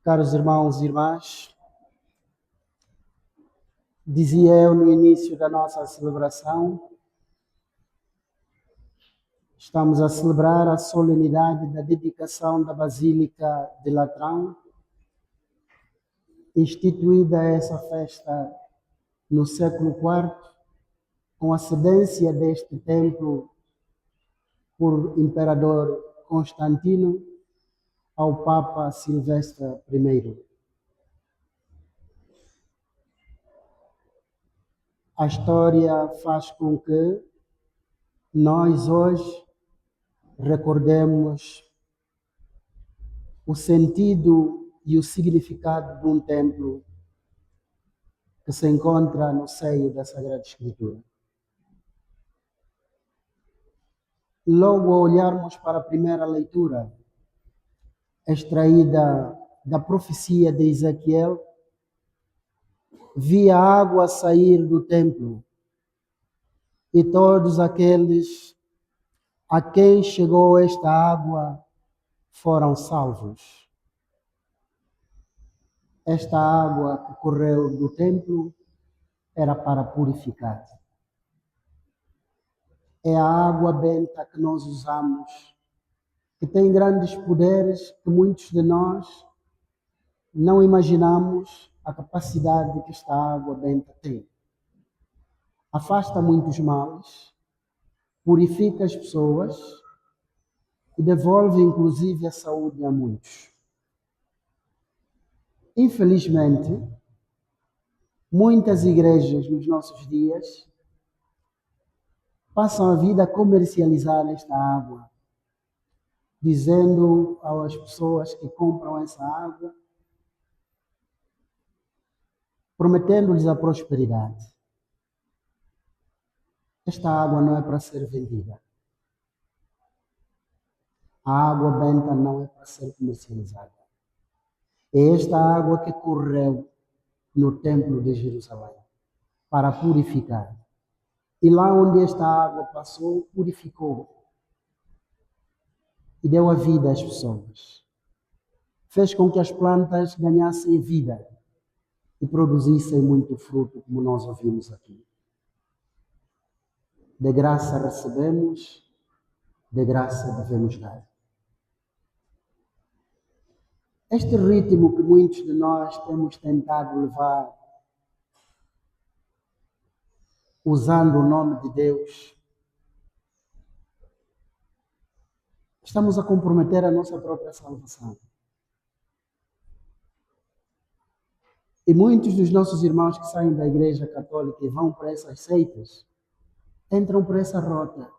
Caros irmãos e irmãs, dizia eu no início da nossa celebração, estamos a celebrar a solenidade da dedicação da Basílica de Latrão, instituída essa festa no século IV, com a cedência deste templo por Imperador Constantino ao Papa Silvestre I. A história faz com que nós hoje recordemos o sentido e o significado de um templo que se encontra no seio da Sagrada Escritura. Logo ao olharmos para a primeira leitura, extraída da profecia de Ezequiel, via a água sair do templo e todos aqueles a quem chegou esta água foram salvos. Esta água que correu do templo era para purificar. É a água benta que nós usamos, que tem grandes poderes que muitos de nós não imaginamos a capacidade que esta água benta tem. Afasta muitos males, purifica as pessoas e devolve inclusive a saúde a muitos. Infelizmente, muitas igrejas nos nossos dias passam a vida a comercializar esta água, dizendo às pessoas que compram essa água, prometendo-lhes a prosperidade. Esta água não é para ser vendida. A água benta não é para ser comercializada. É esta água que correu no Templo de Jerusalém para purificar. E lá onde esta água passou, purificou e deu a vida às pessoas. Fez com que as plantas ganhassem vida e produzissem muito fruto, como nós ouvimos aqui. De graça recebemos, de graça devemos dar. Este ritmo que muitos de nós temos tentado levar, usando o nome de Deus, estamos a comprometer a nossa própria salvação. E muitos dos nossos irmãos que saem da Igreja Católica e vão para essas seitas, entram por essa rota.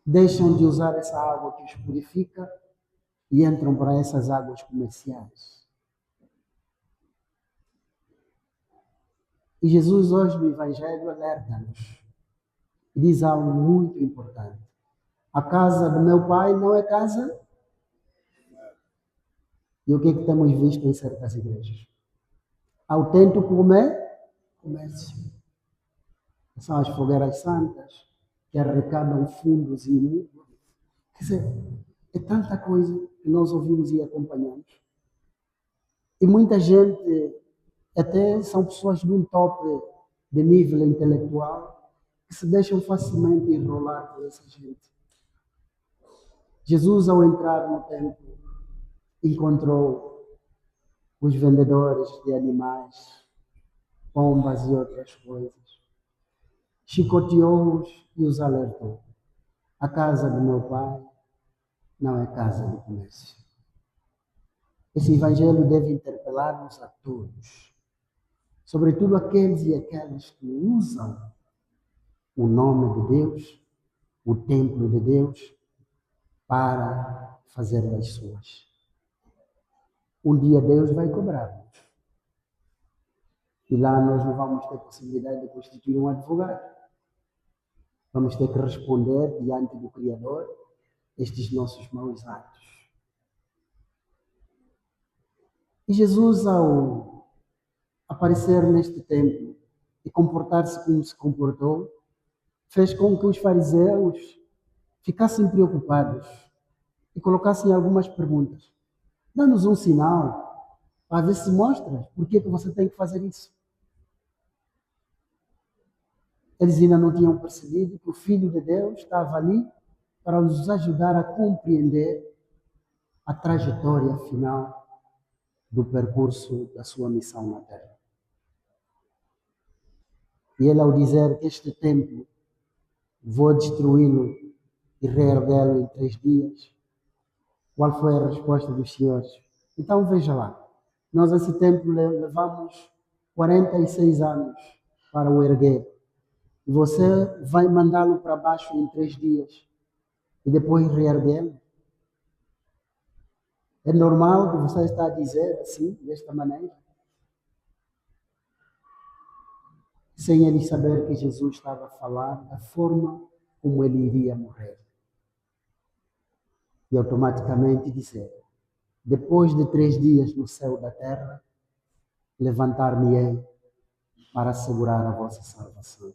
Deixam de usar essa água que os purifica e entram para essas águas comerciais. E Jesus hoje no Evangelho alerta-nos e diz algo muito importante. A casa do meu Pai não é casa. E o que é que temos visto em certas igrejas? Autêntico comércio. São as fogueiras santas que arrecadam fundos e quer dizer, é tanta coisa que nós ouvimos e acompanhamos. E muita gente, até são pessoas de um top de nível intelectual, que se deixam facilmente enrolar por essa gente. Jesus, ao entrar no templo, encontrou os vendedores de animais, pombas e outras coisas. Chicoteou-os e os alertou. A casa do meu Pai não é casa de comércio. Esse Evangelho deve interpelar-nos a todos, sobretudo aqueles e aquelas que usam o nome de Deus, o templo de Deus, para fazer das suas. Um dia Deus vai cobrar-nos. E lá nós não vamos ter possibilidade de constituir um advogado. Vamos ter que responder diante do Criador estes nossos maus atos. E Jesus, ao aparecer neste templo e comportar-se como se comportou, fez com que os fariseus ficassem preocupados e colocassem algumas perguntas. Dá-nos um sinal para ver se mostras por que você tem que fazer isso. Eles ainda não tinham percebido que o Filho de Deus estava ali para nos ajudar a compreender a trajetória final do percurso da sua missão na Terra. E ele, ao dizer que este templo vou destruí-lo e reerguê-lo em 3 dias, qual foi a resposta dos senhores? Então veja lá, nós esse templo levamos 46 anos para o erguer. E você vai mandá-lo para baixo em 3 dias e depois reerguê-lo? É normal que você está a dizer assim, desta maneira? Sem ele saber que Jesus estava a falar da forma como ele iria morrer. E automaticamente dizer, depois de 3 dias no céu da terra, levantar-me-ei para assegurar a vossa salvação.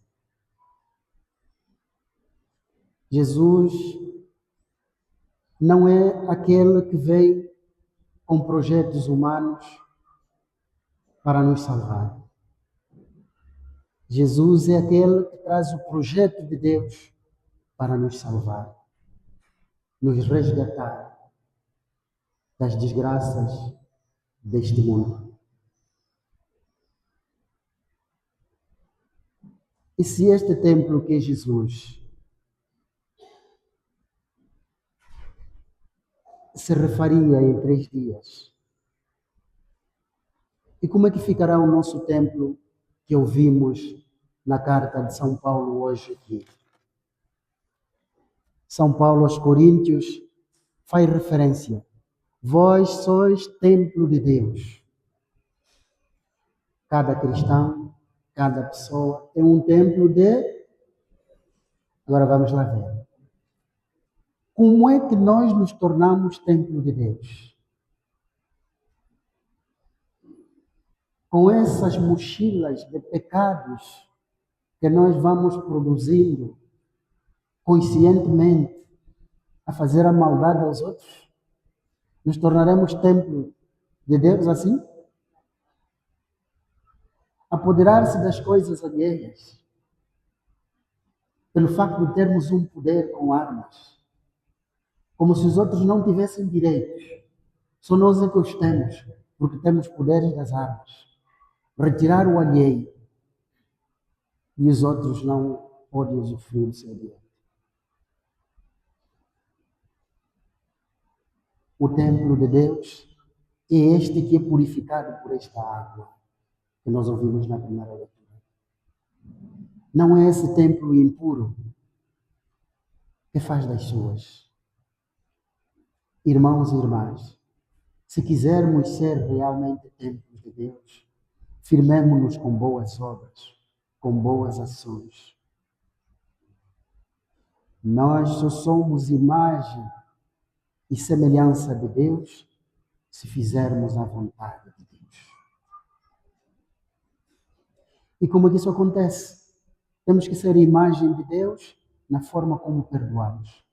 Jesus não é aquele que veio com projetos humanos para nos salvar. Jesus é aquele que traz o projeto de Deus para nos salvar, nos resgatar das desgraças deste mundo. E se este templo que é Jesus se refaria em 3 dias, e como é que ficará o nosso templo que ouvimos na carta de São Paulo hoje aqui? São Paulo aos Coríntios faz referência. Vós sois templo de Deus. Cada cristão, cada pessoa é um templo de... Agora vamos lá ver. Como é que nós nos tornamos templo de Deus? Com essas mochilas de pecados que nós vamos produzindo conscientemente a fazer a maldade aos outros, nos tornaremos templo de Deus assim? Apoderar-se das coisas alheias, pelo facto de termos um poder com armas, como se os outros não tivessem direitos. Só nós é que os temos, porque temos poderes das armas. Retirar o alheio e os outros não podem usufruir do seu direito. O templo de Deus é este que é purificado por esta água que nós ouvimos na primeira leitura. Não é esse templo impuro que faz das suas. Irmãos e irmãs, se quisermos ser realmente templos de Deus, firmemo-nos com boas obras, com boas ações. Nós só somos imagem e semelhança de Deus se fizermos a vontade de Deus. E como é que isso acontece? Temos que ser imagem de Deus na forma como perdoamos.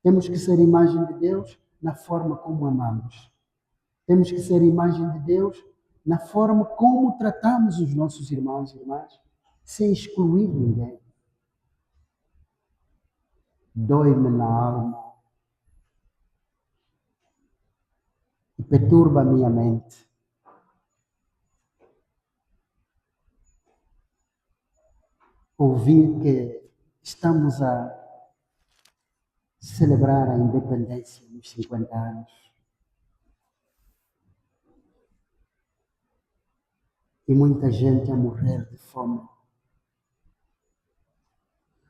Temos que ser imagem de Deus na forma como amamos. Temos que ser imagem de Deus na forma como tratamos os nossos irmãos e irmãs, sem excluir ninguém. Dói-me na alma e perturba a minha mente ouvir que estamos a celebrar a independência nos 50 anos. E muita gente a morrer de fome.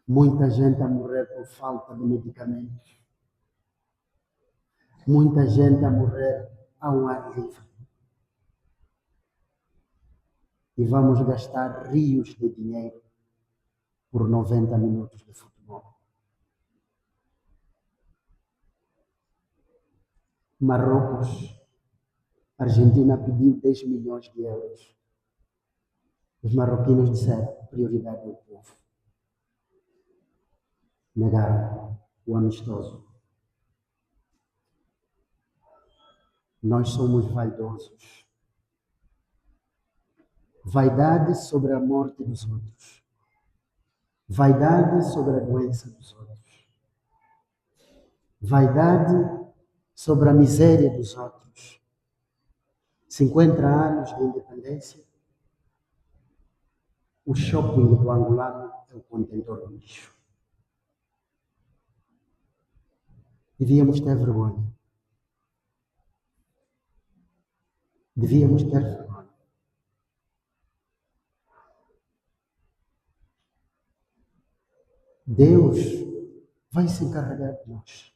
Muita gente a morrer por falta de medicamentos. Muita gente a morrer ao ar livre. E vamos gastar rios de dinheiro por 90 minutos de futebol. Marrocos, a Argentina pediu 10 milhões de euros. Os marroquinos disseram, prioridade é o povo. Negaram o amistoso. Nós somos vaidosos. Vaidade sobre a morte dos outros. Vaidade sobre a doença dos outros. Vaidade sobre a miséria dos outros. 50 anos de independência, o shopping do angolano é o contentor do lixo. Devíamos ter vergonha. Devíamos ter vergonha. Deus vai se encarregar de nós.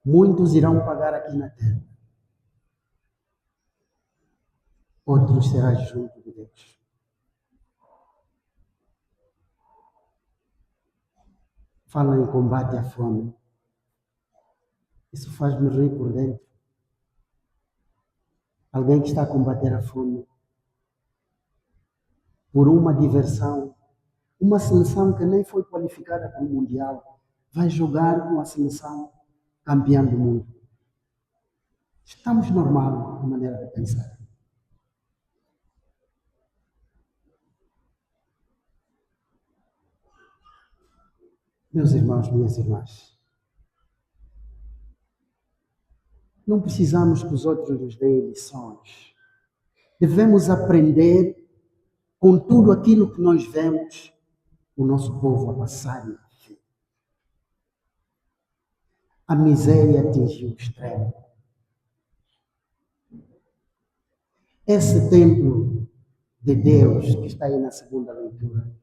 Muitos irão pagar aqui na terra. Outros será junto de Deus. Fala em combate à fome. Isso faz-me rir por dentro. Alguém que está a combater a fome por uma diversão, uma seleção que nem foi qualificada para o Mundial, vai jogar com a seleção campeã do mundo. Estamos normal na maneira de pensar. Meus irmãos, minhas irmãs, não precisamos que os outros nos deem lições. Devemos aprender com tudo aquilo que nós vemos o nosso povo a passar. A miséria atingiu o extremo. Esse templo de Deus que está aí na segunda leitura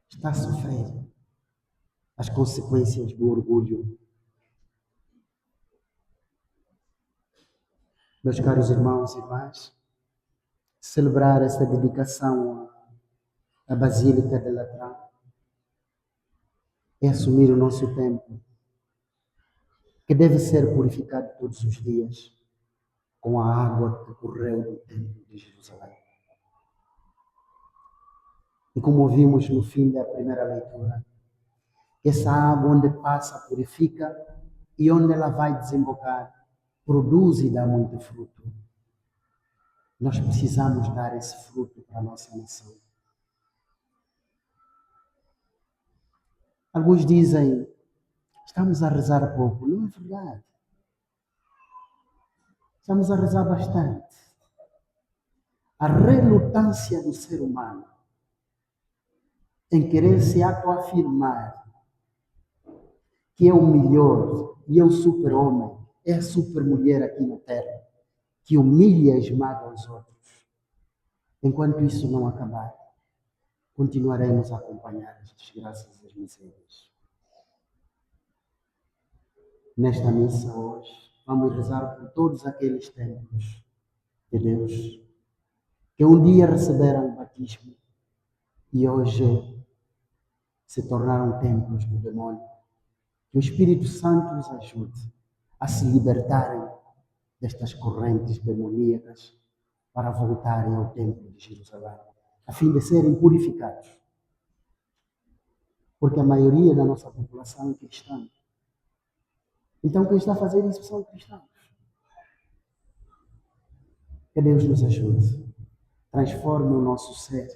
está a sofrer as consequências do orgulho. Meus caros irmãos e irmãs, celebrar esta dedicação à Basílica de Latrán é assumir o nosso templo, que deve ser purificado todos os dias com a água que correu do templo de Jerusalém. E como ouvimos no fim da primeira leitura, essa água onde passa purifica e onde ela vai desembocar produz e dá muito fruto. Nós precisamos dar esse fruto para a nossa nação. Alguns dizem, estamos a rezar pouco. Não é verdade. Estamos a rezar bastante. A relutância do ser humano em querer se autoafirmar que é o melhor e é o super-homem, é a super-mulher aqui na Terra, que humilha e esmaga os outros. Enquanto isso não acabar, continuaremos a acompanhar as desgraças e as misérias. Nesta missa hoje, vamos rezar por todos aqueles templos de Deus que um dia receberam o batismo e hoje se tornaram templos do demônio. Que o Espírito Santo nos ajude a se libertarem destas correntes demoníacas para voltarem ao templo de Jerusalém, a fim de serem purificados. Porque a maioria da nossa população é cristã. Então quem está a fazer isso são cristãos. Que Deus nos ajude. Transforme o nosso ser,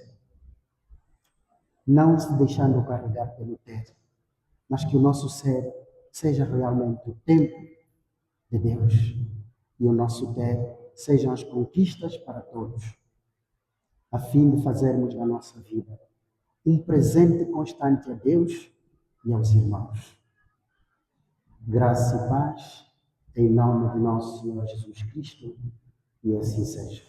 não se deixando carregar pelo ter, mas que o nosso ser seja realmente o templo de Deus e o nosso ter sejam as conquistas para todos, a fim de fazermos da nossa vida um presente constante a Deus e aos irmãos. Graça e paz em nome de nosso Senhor Jesus Cristo, e assim seja.